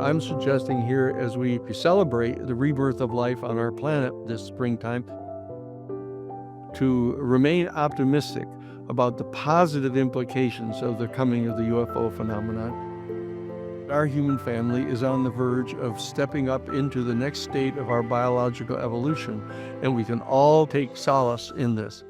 I'm suggesting here, as we celebrate the rebirth of life on our planet this springtime, to remain optimistic about the positive implications of the coming of the UFO phenomenon. Our human family is on the verge of stepping up into the next state of our biological evolution, and we can all take solace in this.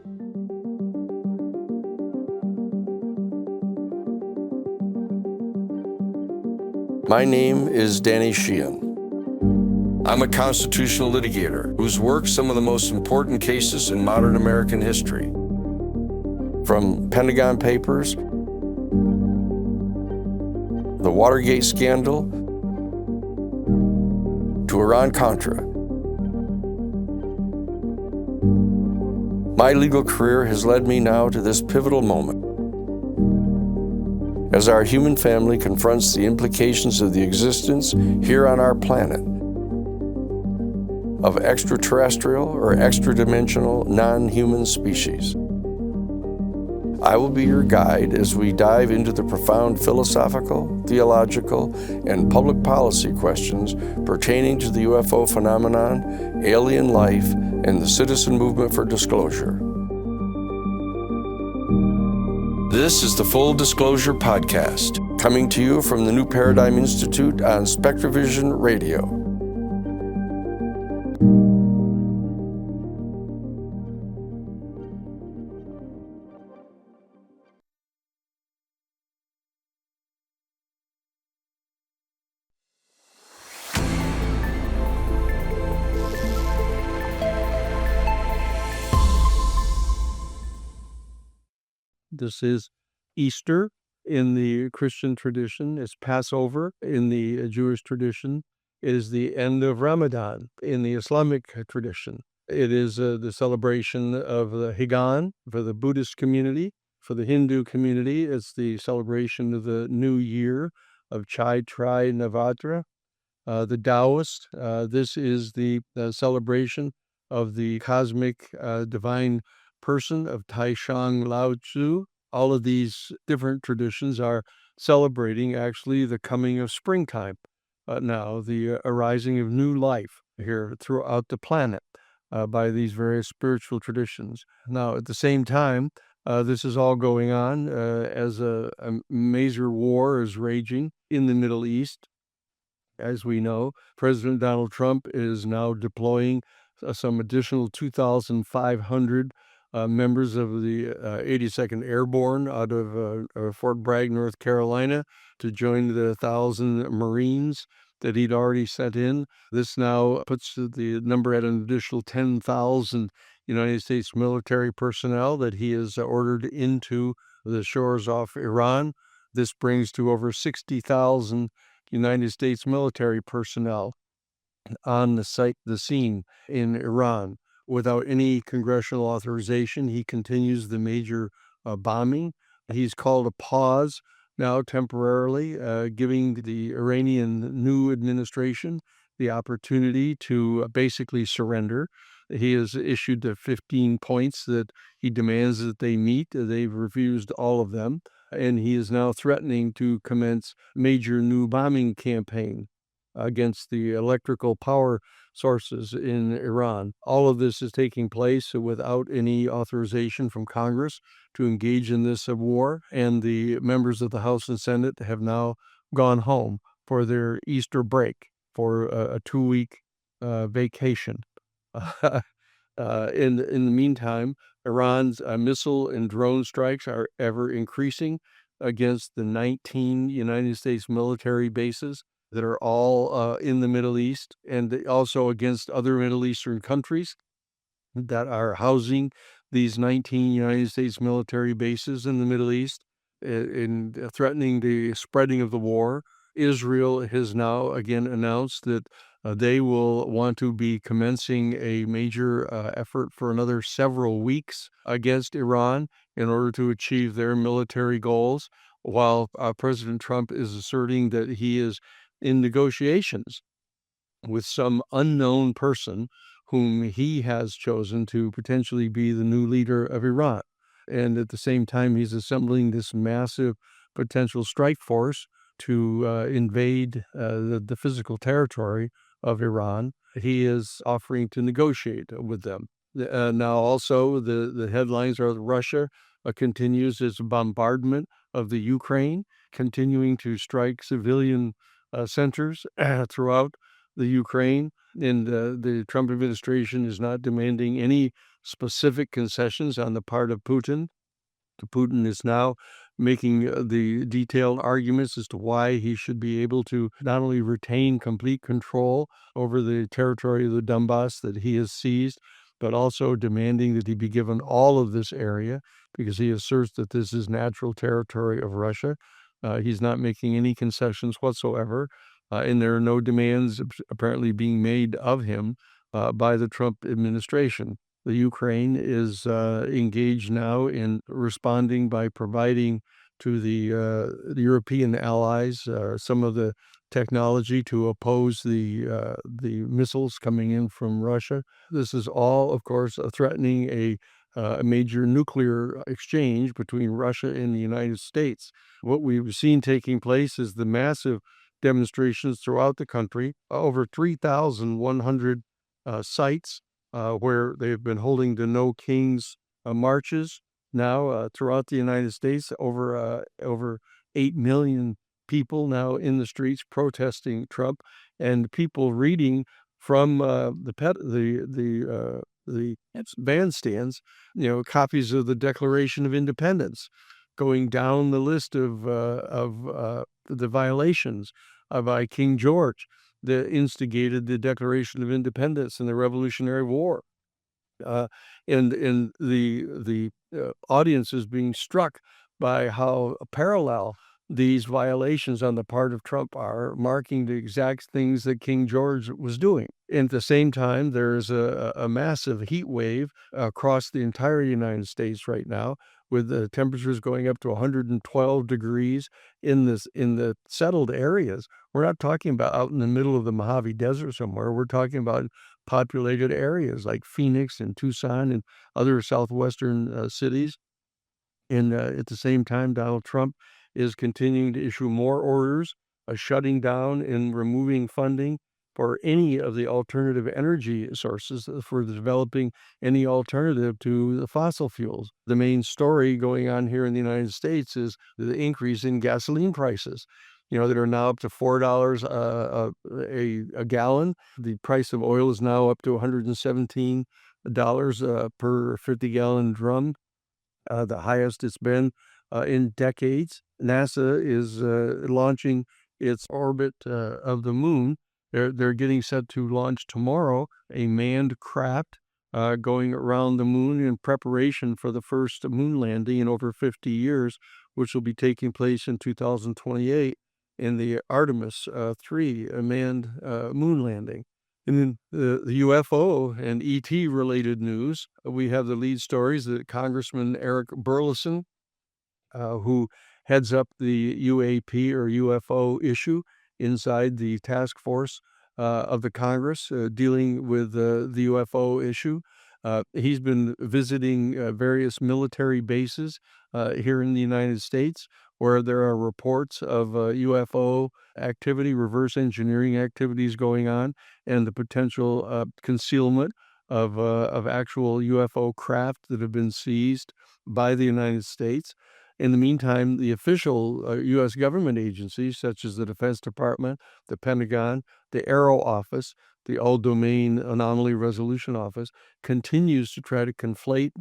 My name is Danny Sheehan. I'm a constitutional litigator who's worked some of the most important cases in modern American history. From Pentagon Papers, the Watergate scandal, to Iran-Contra. My legal career has led me now to this pivotal moment. As our human family confronts the implications of the existence here on our planet of extraterrestrial or extra-dimensional non-human species. I will be your guide as we dive into the profound philosophical, theological, and public policy questions pertaining to the UFO phenomenon, alien life, and the citizen movement for disclosure. This is the Full Disclosure Podcast, coming to you from the New Paradigm Institute on SpectraVision Radio. This is Easter in the Christian tradition. It's Passover in the Jewish tradition. It is the end of Ramadan in the Islamic tradition. It is the celebration of the Higan for the Buddhist community. For the Hindu community, it's the celebration of the New Year of Chaitri Navratri. The Taoist, this is the celebration of the cosmic divine person of Taishang Lao Tzu. All of these different traditions are celebrating actually the coming of springtime now, the arising of new life here throughout the planet by these various spiritual traditions. Now, at the same time, this is all going on as a major war is raging in the Middle East. As we know, President Donald Trump is now deploying some additional 2,500 members of the 82nd Airborne out of Fort Bragg, North Carolina, to join the 1,000 Marines that he'd already sent in. This now puts the number at an additional 10,000 United States military personnel that he has ordered into the shores off Iran. This brings to over 60,000 United States military personnel on the scene in Iran. Without any congressional authorization, he continues the major bombing. He's called a pause now temporarily, giving the Iranian new administration the opportunity to basically surrender. He has issued the 15 points that he demands that they meet. They've refused all of them, and he is now threatening to commence major new bombing campaign against the electrical power sources in Iran. All of this is taking place without any authorization from Congress to engage in this war, and the members of the House and Senate have now gone home for their Easter break for a 2-week vacation. In the meantime, Iran's missile and drone strikes are ever increasing against the 19 United States military bases that are all in the Middle East, and also against other Middle Eastern countries that are housing these 19 United States military bases in the Middle East, in threatening the spreading of the war. Israel has now again announced that they will want to be commencing a major effort for another several weeks against Iran in order to achieve their military goals, while President Trump is asserting that he is in negotiations with some unknown person whom he has chosen to potentially be the new leader of Iran. And at the same time, he's assembling this massive potential strike force to invade the physical territory of Iran. He is offering to negotiate with them. Now, also, the headlines are Russia continues its bombardment of the Ukraine, continuing to strike civilian centers throughout the Ukraine. And the Trump administration is not demanding any specific concessions on the part of Putin. Putin is now making the detailed arguments as to why he should be able to not only retain complete control over the territory of the Donbass that he has seized, but also demanding that he be given all of this area because he asserts that this is natural territory of Russia. He's not making any concessions whatsoever, and there are no demands apparently being made of him by the Trump administration. The Ukraine is engaged now in responding by providing to the European allies some of the technology to oppose the missiles coming in from Russia. This is all, of course, threatening a major nuclear exchange between Russia and the United States. What we've seen taking place is the massive demonstrations throughout the country, over 3,100 sites where they've been holding the No Kings marches now throughout the United States. Over 8 million people now in the streets protesting Trump, and people reading from the bandstands, copies of the Declaration of Independence, going down the list of the violations by King George that instigated the Declaration of Independence and the Revolutionary War. And the audience is being struck by how parallel these violations on the part of Trump are, marking the exact things that King George was doing. And at the same time, there's a massive heat wave across the entire United States right now, with the temperatures going up to 112 degrees in the settled areas. We're not talking about out in the middle of the Mojave Desert somewhere. We're talking about populated areas like Phoenix and Tucson and other southwestern cities. And at the same time, Donald Trump is continuing to issue more orders, shutting down and removing funding for any of the alternative energy sources, for developing any alternative to the fossil fuels. The main story going on here in the United States is the increase in gasoline prices, that are now up to $4 a gallon. The price of oil is now up to $117 per 50-gallon drum, the highest it's been in decades. NASA is launching its orbit of the moon. They're getting set to launch tomorrow a manned craft going around the moon in preparation for the first moon landing in over 50 years, which will be taking place in 2028 in the Artemis 3 manned moon landing. And in the UFO and ET related news, we have the lead stories that Congressman Eric Burleson, who heads up the UAP or UFO issue inside the task force of the Congress dealing with the UFO issue. He's been visiting various military bases here in the United States where there are reports of UFO activity, reverse engineering activities going on, and the potential concealment of actual UFO craft that have been seized by the United States. In the meantime, the official U.S. government agencies, such as the Defense Department, the Pentagon, the Aero Office, the All-Domain Anomaly Resolution Office, continues to try to conflate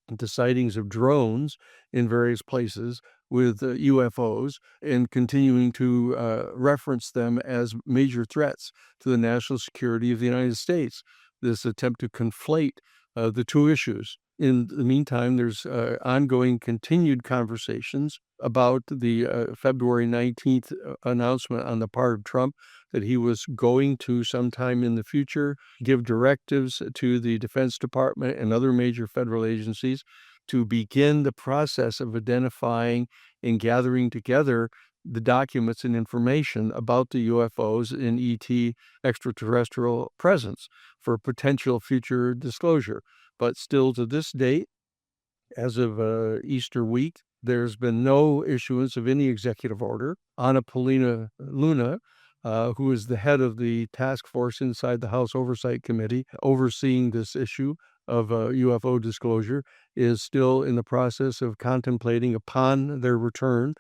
the sightings of drones in various places with UFOs, and continuing to reference them as major threats to the national security of the United States. This attempt to conflate the two issues. In the meantime, there's ongoing continued conversations about the February 19th announcement on the part of Trump that he was going to sometime in the future give directives to the Defense Department and other major federal agencies to begin the process of identifying and gathering together the documents and information about the UFOs and ET extraterrestrial presence for potential future disclosure. But still to this date, as of Easter week, There's been no issuance of any executive order. Anna Paulina Luna, who is the head of the task force inside the House Oversight Committee overseeing this issue of UFO disclosure, is still in the process of contemplating upon their return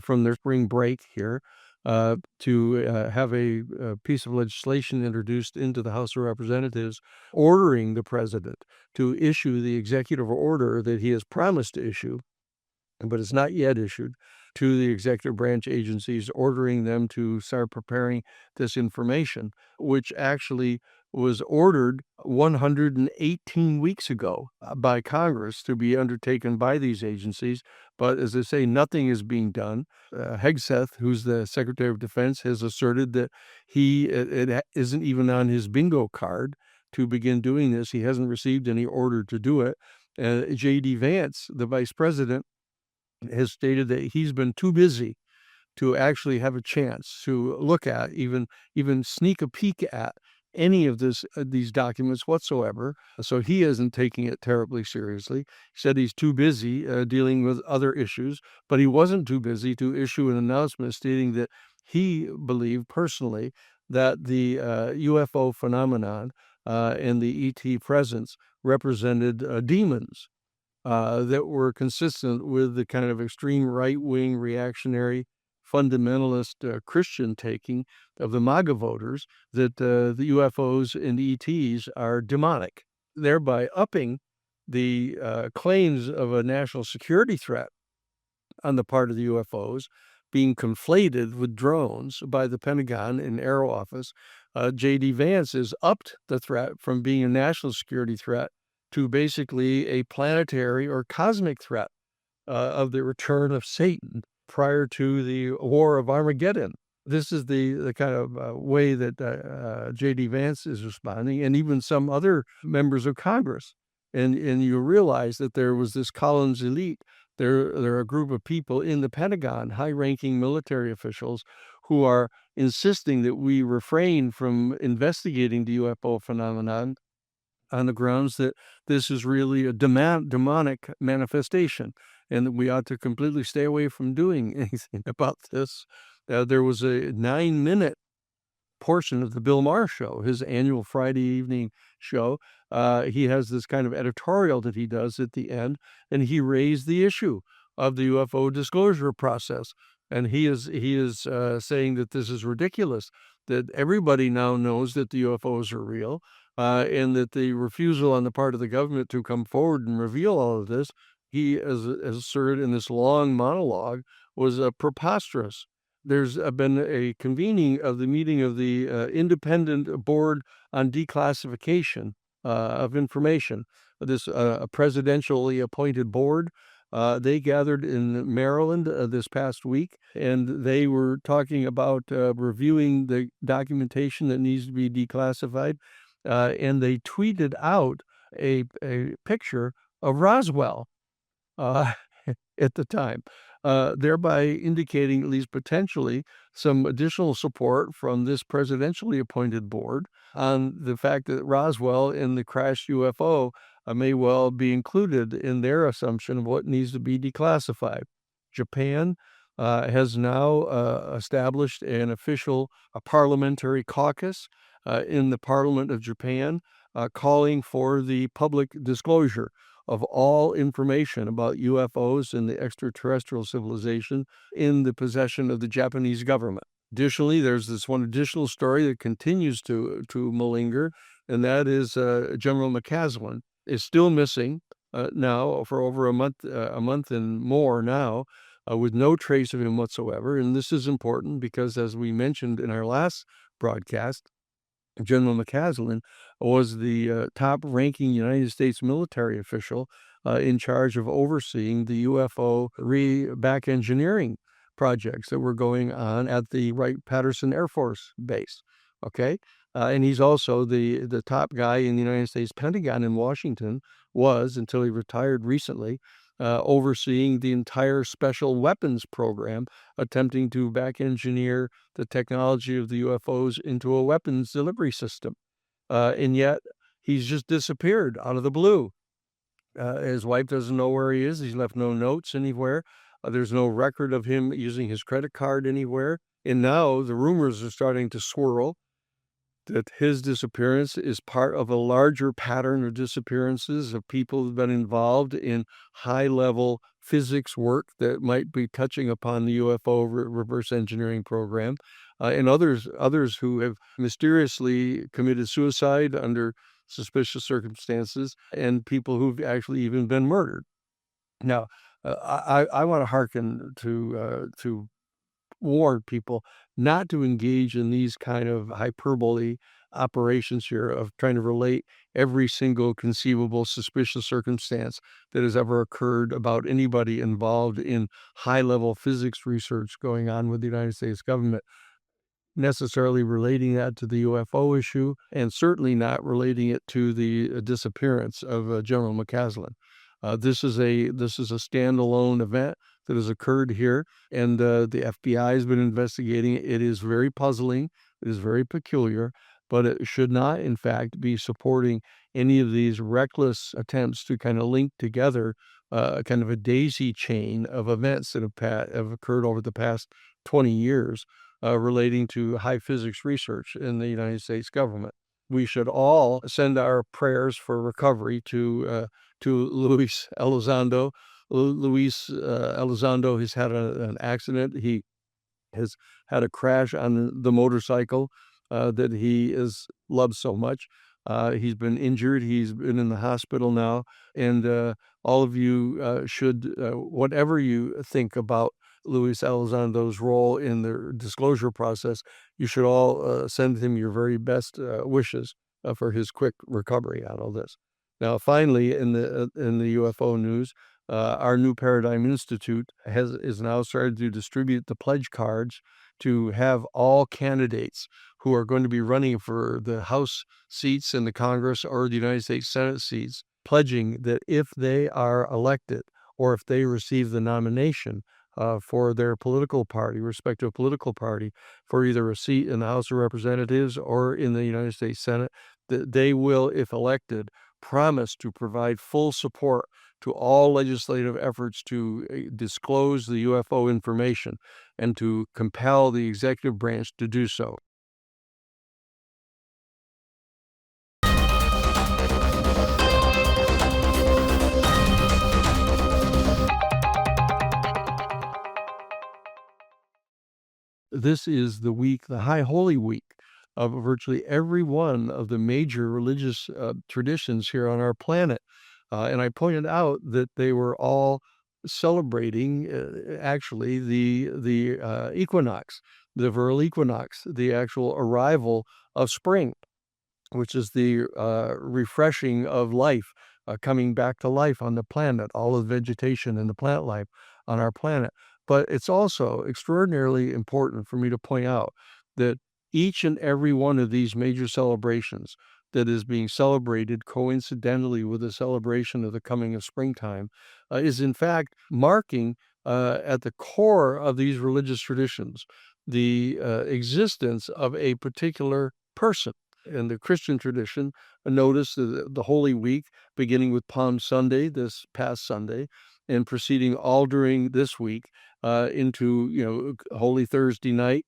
from their spring break here to have a piece of legislation introduced into the House of Representatives ordering the president to issue the executive order that he has promised to issue, but it's not yet issued, to the executive branch agencies, ordering them to start preparing this information, which actually was ordered 118 weeks ago by Congress to be undertaken by these agencies. But as I say, nothing is being done. Hegseth, who's the Secretary of Defense, has asserted that it isn't even on his bingo card to begin doing this. He hasn't received any order to do it. J.D. Vance, the vice president, has stated that he's been too busy to actually have a chance to look at, even sneak a peek at any of these documents whatsoever. So he isn't taking it terribly seriously. He said he's too busy dealing with other issues, but he wasn't too busy to issue an announcement stating that he believed personally that the UFO phenomenon and the ET presence represented demons that were consistent with the kind of extreme right-wing, reactionary, fundamentalist Christian taking of the MAGA voters, that the UFOs and ETs are demonic, thereby upping the claims of a national security threat on the part of the UFOs being conflated with drones by the Pentagon and Air Office. J.D. Vance has upped the threat from being a national security threat to basically a planetary or cosmic threat of the return of Satan prior to the War of Armageddon. This is the kind of way that J.D. Vance is responding, and even some other members of Congress. And you realize that there was this Collins elite. There are a group of people in the Pentagon, high-ranking military officials, who are insisting that we refrain from investigating the UFO phenomenon on the grounds that this is really a demonic manifestation and that we ought to completely stay away from doing anything about this. There was a 9-minute portion of the Bill Maher show, his annual Friday evening show. He has this kind of editorial that he does at the end, and he raised the issue of the UFO disclosure process. And he is saying that this is ridiculous, that everybody now knows that the UFOs are real, and that the refusal on the part of the government to come forward and reveal all of this, he has asserted in this long monologue, was preposterous. There's been a convening of the meeting of the Independent Board on Declassification of Information, this presidentially appointed board. They gathered in Maryland this past week, and they were talking about reviewing the documentation that needs to be declassified. And they tweeted out a picture of Roswell at the time, thereby indicating at least potentially some additional support from this presidentially appointed board on the fact that Roswell and the crashed UFO may well be included in their assumption of what needs to be declassified. Japan has now established an official parliamentary caucus in the Parliament of Japan, calling for the public disclosure of all information about UFOs and the extraterrestrial civilization in the possession of the Japanese government. Additionally, there's this one additional story that continues to malinger, and that is General McCaslin is still missing now for over a month and more now, with no trace of him whatsoever. And this is important because, as we mentioned in our last broadcast, General McCaslin was the top-ranking United States military official in charge of overseeing the UFO back engineering projects that were going on at the Wright-Patterson Air Force Base. Okay, and he's also the top guy in the United States Pentagon in Washington, was until he retired recently, overseeing the entire special weapons program, attempting to back engineer the technology of the UFOs into a weapons delivery system. And yet he's just disappeared out of the blue. His wife doesn't know where he is. He's left no notes anywhere. There's no record of him using his credit card anywhere. And now the rumors are starting to swirl that his disappearance is part of a larger pattern of disappearances of people who've been involved in high-level physics work that might be touching upon the UFO reverse engineering program, and others who have mysteriously committed suicide under suspicious circumstances, and people who've actually even been murdered. Now, I want to hearken to warn people not to engage in these kind of hyperbole operations here of trying to relate every single conceivable suspicious circumstance that has ever occurred about anybody involved in high-level physics research going on with the United States government, necessarily relating that to the UFO issue, and certainly not relating it to the disappearance of General McCaslin. This is a standalone event that has occurred here, and the FBI has been investigating it. It is very puzzling. It is very peculiar, but it should not, in fact, be supporting any of these reckless attempts to kind of link together kind of a daisy chain of events that have occurred over the past 20 years relating to high physics research in the United States government. We should all send our prayers for recovery to Luis Elizondo. Luis Elizondo has had an accident. He has had a crash on the motorcycle that he loves so much. He's been injured. He's been in the hospital now. And all of you should, whatever you think about Luis Elizondo's role in the disclosure process, you should all send him your very best wishes for his quick recovery out of this. Now, finally, in the UFO news, our New Paradigm Institute is now started to distribute the pledge cards to have all candidates who are going to be running for the House seats in the Congress or the United States Senate seats, pledging that if they are elected or if they receive the nomination for their political party, respective political party, for either a seat in the House of Representatives or in the United States Senate, that they will, if elected, promise to provide full support to all legislative efforts to disclose the UFO information and to compel the executive branch to do so. This is the week, the High Holy Week, of virtually every one of the major religious traditions here on our planet. And I pointed out that they were all celebrating actually the equinox, the vernal equinox, the actual arrival of spring, which is the refreshing of life, coming back to life on the planet, all of vegetation and the plant life on our planet. But it's also extraordinarily important for me to point out that each and every one of these major celebrations that is being celebrated coincidentally with the celebration of the coming of springtime is in fact marking at the core of these religious traditions the existence of a particular person. In the Christian tradition, notice the Holy Week, beginning with Palm Sunday, this past Sunday, and proceeding all during this week into Holy Thursday night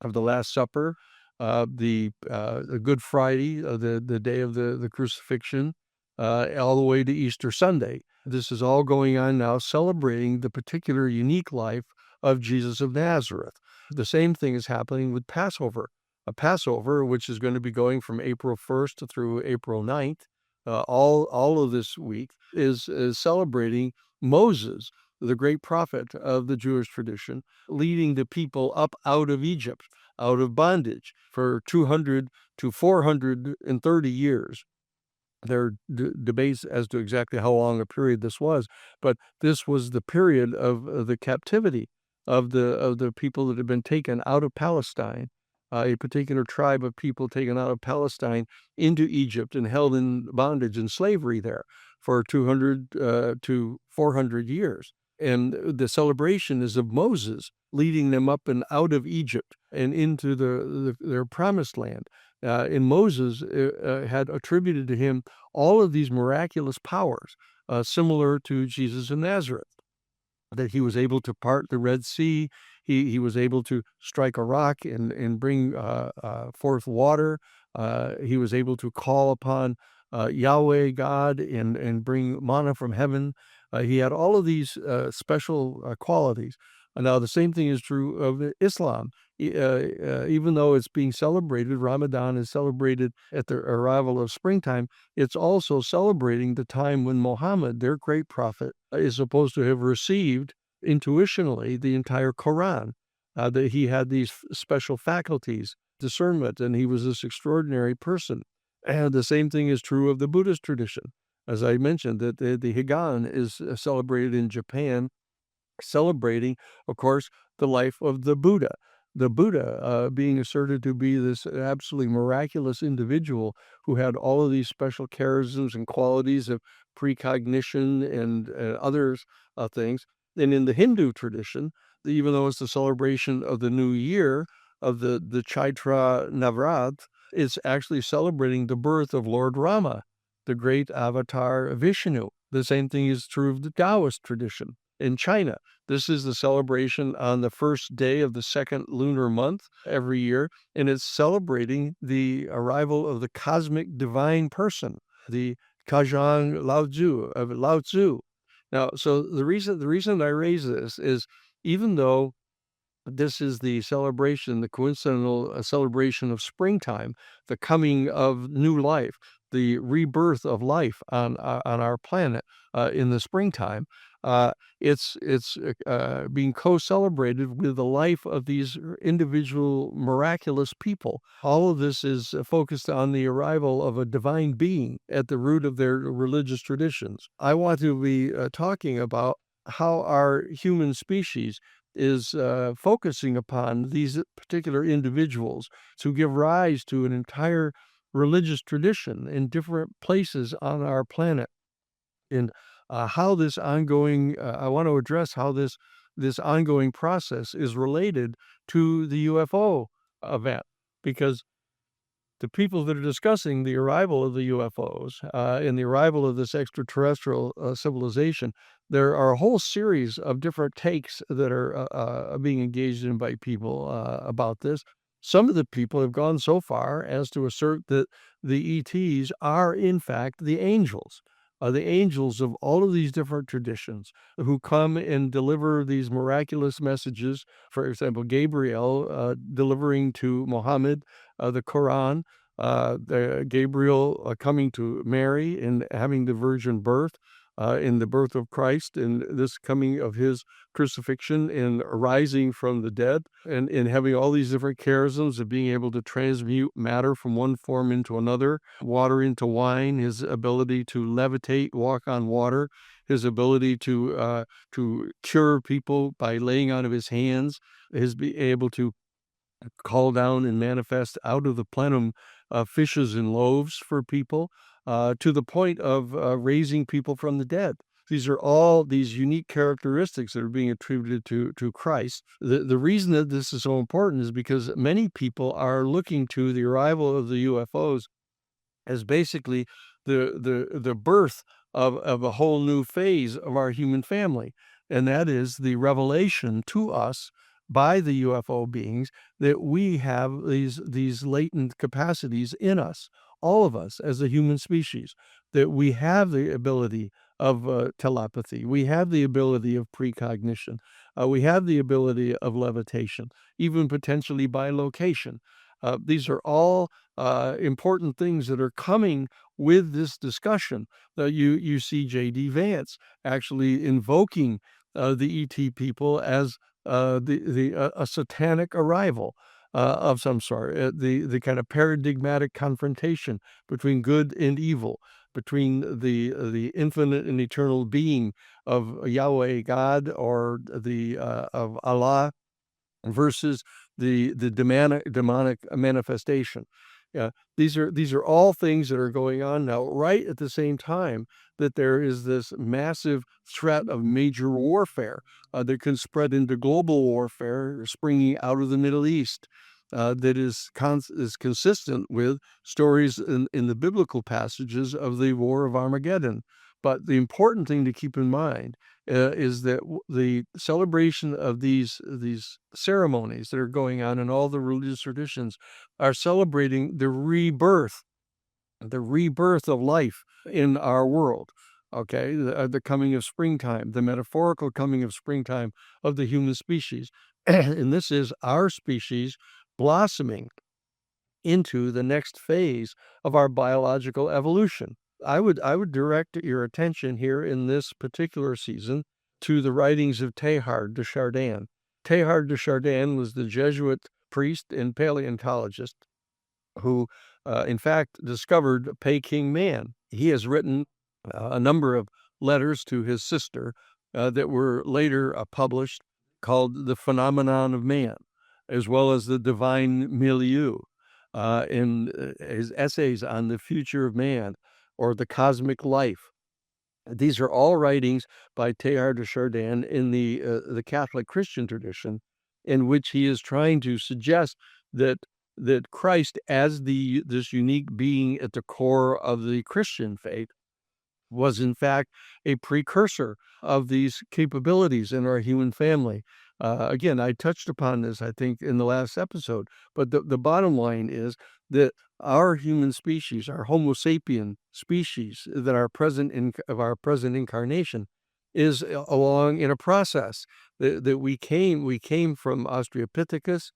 of the Last Supper, the Good Friday, the day of the crucifixion, all the way to Easter Sunday. This is all going on now, celebrating the particular unique life of Jesus of Nazareth. The same thing is happening with Passover. A Passover, which is going to be going from April 1st through April 9th, all of this week is celebrating Moses, the great prophet of the Jewish tradition, leading the people up out of Egypt, out of bondage for 200 to 430 years. There are debates as to exactly how long a period this was, but this was the period of the captivity of the people that had been taken out of Palestine, a particular tribe of people taken out of Palestine into Egypt and held in bondage and slavery there for 200 to 400 years. And the celebration is of Moses leading them up and out of Egypt and into their promised land. And Moses had attributed to him all of these miraculous powers, similar to Jesus of Nazareth, that he was able to part the Red Sea. He was able to strike a rock and bring forth water. He was able to call upon Yahweh God and bring manna from heaven. He had all of these special qualities. Now, the same thing is true of Islam. Even though it's being celebrated, Ramadan is celebrated at the arrival of springtime, it's also celebrating the time when Muhammad, their great prophet, is supposed to have received intuitionally the entire Quran. That he had these special faculties, discernment, and he was this extraordinary person. And the same thing is true of the Buddhist tradition. As I mentioned, that the Higan is celebrated in Japan, celebrating, of course, the life of the Buddha. The Buddha being asserted to be this absolutely miraculous individual who had all of these special charisms and qualities of precognition and others things. And in the Hindu tradition, even though it's the celebration of the new year of the Chaitra Navrat, it's actually celebrating the birth of Lord Rama, the great avatar of Vishnu. The same thing is true of the Taoist tradition. In China, this is the celebration on the first day of the second lunar month every year, and it's celebrating the arrival of the cosmic divine person, the Kajang Lao Tzu of Lao Tzu. Now, so the reason I raise this is, even though this is the celebration, the coincidental celebration of springtime, the coming of new life, the rebirth of life on our planet in the springtime. It's being co-celebrated with the life of these individual miraculous people. All of this is focused on the arrival of a divine being at the root of their religious traditions. I want to be talking about how our human species is focusing upon these particular individuals to give rise to an entire religious tradition in different places on our planet. And how this ongoing, I want to address how this ongoing process is related to the UFO event, because the people that are discussing the arrival of the UFOs and the arrival of this extraterrestrial civilization, there are a whole series of different takes that are being engaged in by people about this. Some of the people have gone so far as to assert that the ETs are, in fact, the angels of all of these different traditions who come and deliver these miraculous messages. For example, Gabriel delivering to Muhammad the Quran, Gabriel coming to Mary and having the virgin birth, in the birth of Christ, and this coming of his crucifixion and rising from the dead, and having all these different charisms of being able to transmute matter from one form into another, water into wine, his ability to levitate, walk on water, his ability to cure people by laying out of his hands, his be able to call down and manifest out of the plenum fishes and loaves for people, to the point of raising people from the dead. These are all these unique characteristics that are being attributed to Christ. The reason that this is so important is because many people are looking to the arrival of the UFOs as basically the birth of a whole new phase of our human family, and that is the revelation to us by the UFO beings that we have these latent capacities in us, all of us as a human species, that we have the ability of telepathy, we have the ability of precognition, we have the ability of levitation, even potentially by location. These are all important things that are coming with this discussion. You see J.D. Vance actually invoking the ET people as a satanic arrival of some sort, the kind of paradigmatic confrontation between good and evil, between the infinite and eternal being of Yahweh God, or the of Allah, versus the demonic manifestation. Yeah, these are all things that are going on now, right at the same time that there is this massive threat of major warfare that can spread into global warfare springing out of the Middle East. that is consistent with stories in the biblical passages of the War of Armageddon. But the important thing to keep in mind is that the celebration of these ceremonies that are going on in all the religious traditions are celebrating the rebirth of life in our world. Okay, the coming of springtime, the metaphorical coming of springtime of the human species. And this is our species blossoming into the next phase of our biological evolution. I would direct your attention here in this particular season to the writings of Teilhard de Chardin. Teilhard de Chardin was the Jesuit priest and paleontologist who, in fact, discovered Peking man. He has written a number of letters to his sister that were later published, called The Phenomenon of Man, as well as The Divine Milieu, in his essays on the future of man or the cosmic life. These are all writings by Teilhard de Chardin in the Catholic Christian tradition, in which he is trying to suggest that Christ, as this unique being at the core of the Christian faith, was in fact a precursor of these capabilities in our human family. Again, I touched upon this, I think, in the last episode, but the bottom line is that our human species, our Homo sapien species that are present of our present incarnation, is along in a process that we came from Australopithecus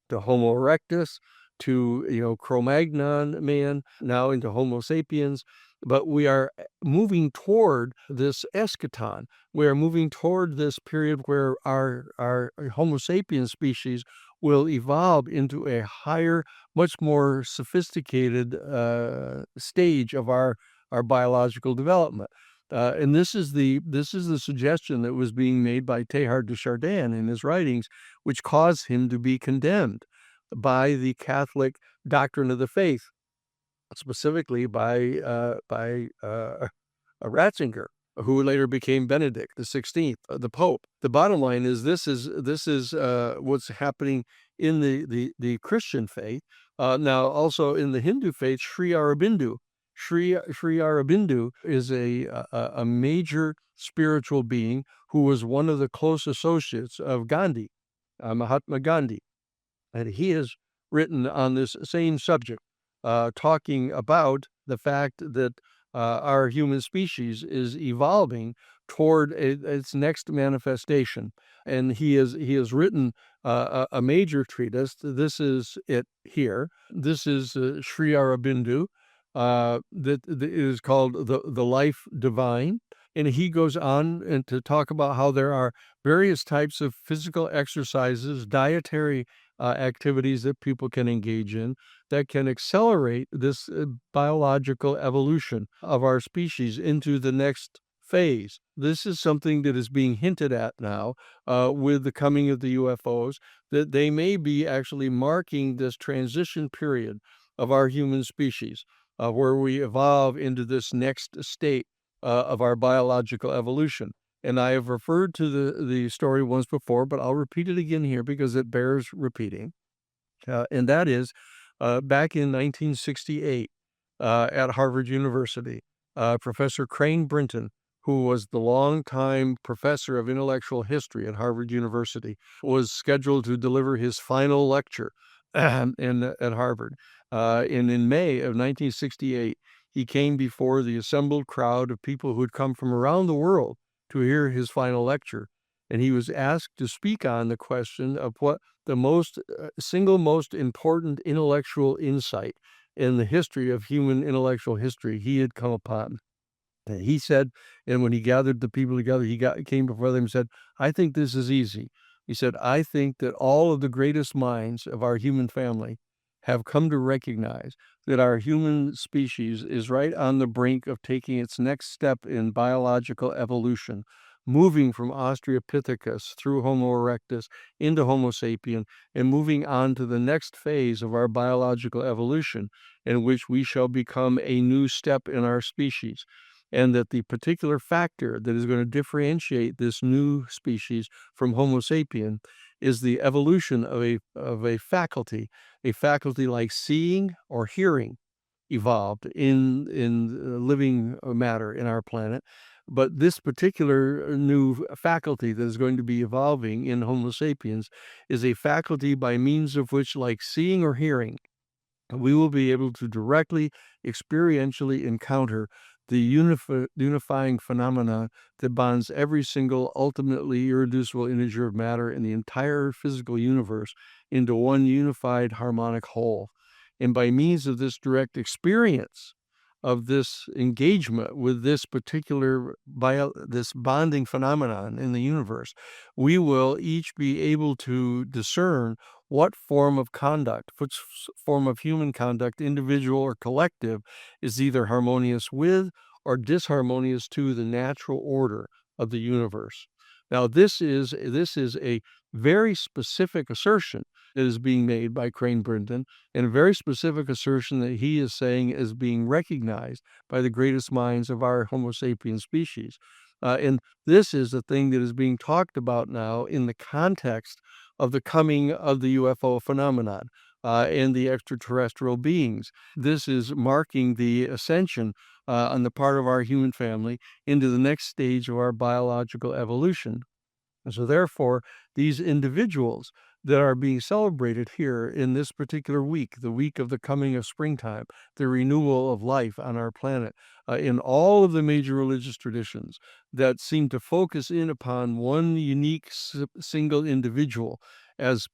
to Homo erectus, to Cro-Magnon man, now into Homo sapiens. But we are moving toward this eschaton. We are moving toward this period where our Homo sapiens species will evolve into a higher, much more sophisticated stage of our biological development. And this is the suggestion that was being made by Teilhard de Chardin in his writings, which caused him to be condemned by the Catholic doctrine of the faith, specifically by Ratzinger, who later became Benedict the 16th, the Pope. The bottom line is this is what's happening in the Christian faith. Now, also in the Hindu faith, Sri Aurobindo. Sri Aurobindo is a major spiritual being who was one of the close associates of Gandhi, Mahatma Gandhi. And he has written on this same subject, talking about the fact that our human species is evolving toward its next manifestation. And he has written a major treatise. This is it here. This is Sri Aurobindo, that is called the Life Divine. And he goes on and to talk about how there are various types of physical exercises, dietary activities that people can engage in that can accelerate this biological evolution of our species into the next phase. This is something that is being hinted at now with the coming of the UFOs, that they may be actually marking this transition period of our human species, where we evolve into this next state of our biological evolution. And I have referred to the story once before, but I'll repeat it again here because it bears repeating. And that is back in 1968 at Harvard University, Professor Crane Brinton, who was the longtime professor of intellectual history at Harvard University, was scheduled to deliver his final lecture at Harvard. And in May of 1968, he came before the assembled crowd of people who had come from around the world to hear his final lecture. And he was asked to speak on the question of what the single most important intellectual insight in the history of human intellectual history he had come upon. And he said, and when he gathered the people together, came before them and said, "I think this is easy." He said, "I think that all of the greatest minds of our human family have come to recognize that our human species is right on the brink of taking its next step in biological evolution, moving from Australopithecus through Homo erectus into Homo sapien, and moving on to the next phase of our biological evolution, in which we shall become a new step in our species. And that the particular factor that is going to differentiate this new species from Homo sapien is the evolution of a faculty like seeing or hearing evolved in living matter in our planet. But this particular new faculty that is going to be evolving in Homo sapiens is a faculty by means of which, like seeing or hearing, we will be able to directly, experientially encounter the unifying phenomena that bonds every single ultimately irreducible integer of matter in the entire physical universe into one unified harmonic whole. And by means of this direct experience of this engagement with this particular this bonding phenomenon in the universe, we will each be able to discern what form of conduct, which form of human conduct, individual or collective, is either harmonious with or disharmonious to the natural order of the universe. Now, this is a very specific assertion that is being made by Crane Brinton, and a very specific assertion that he is saying is being recognized by the greatest minds of our Homo sapiens species. And this is the thing that is being talked about now in the context of the coming of the UFO phenomenon and the extraterrestrial beings. This is marking the ascension on the part of our human family into the next stage of our biological evolution. And so therefore, these individuals that are being celebrated here in this particular week, the week of the coming of springtime, the renewal of life on our planet, in all of the major religious traditions that seem to focus in upon one unique single individual as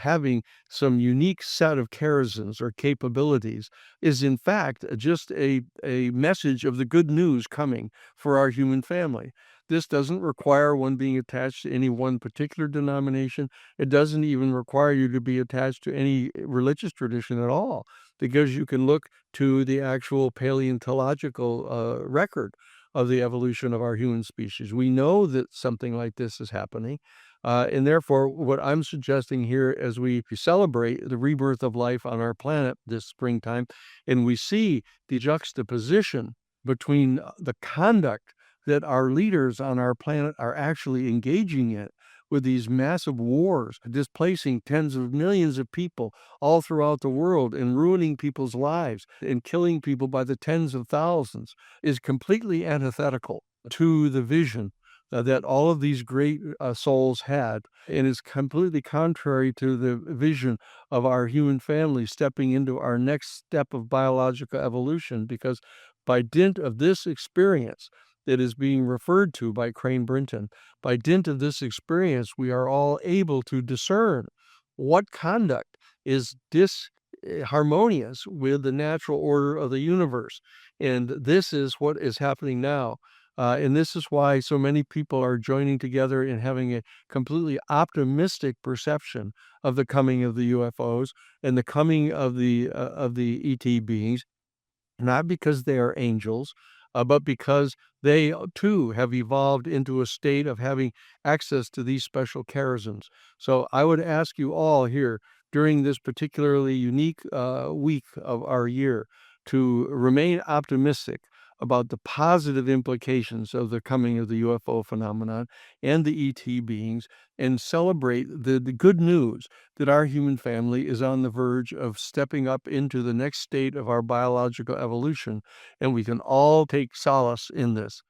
having some unique set of charisms or capabilities, is in fact just a message of the good news coming for our human family. This doesn't require one being attached to any one particular denomination. It doesn't even require you to be attached to any religious tradition at all, because you can look to the actual paleontological record of the evolution of our human species. We know that something like this is happening. And therefore, what I'm suggesting here as we celebrate the rebirth of life on our planet this springtime, and we see the juxtaposition between the conduct that our leaders on our planet are actually engaging in with these massive wars, displacing tens of millions of people all throughout the world and ruining people's lives and killing people by the tens of thousands, is completely antithetical to the vision that all of these great souls had, and is completely contrary to the vision of our human family stepping into our next step of biological evolution, because by dint of this experience that is being referred to by Crane Brinton, by dint of this experience, we are all able to discern what conduct is disharmonious with the natural order of the universe. And this is what is happening now. And this is why so many people are joining together and having a completely optimistic perception of the coming of the UFOs and the coming of the ET beings, not because they are angels, but because they too have evolved into a state of having access to these special charisms. So I would ask you all here during this particularly unique week of our year to remain optimistic about the positive implications of the coming of the UFO phenomenon and the ET beings, and celebrate the good news that our human family is on the verge of stepping up into the next state of our biological evolution, and we can all take solace in this.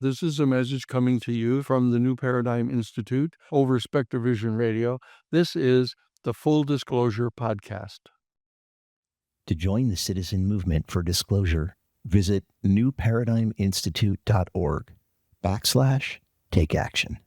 This is a message coming to you from the New Paradigm Institute over Spectre Vision Radio. This is the Full Disclosure Podcast. To join the citizen movement for disclosure, visit newparadigminstitute.org/take action.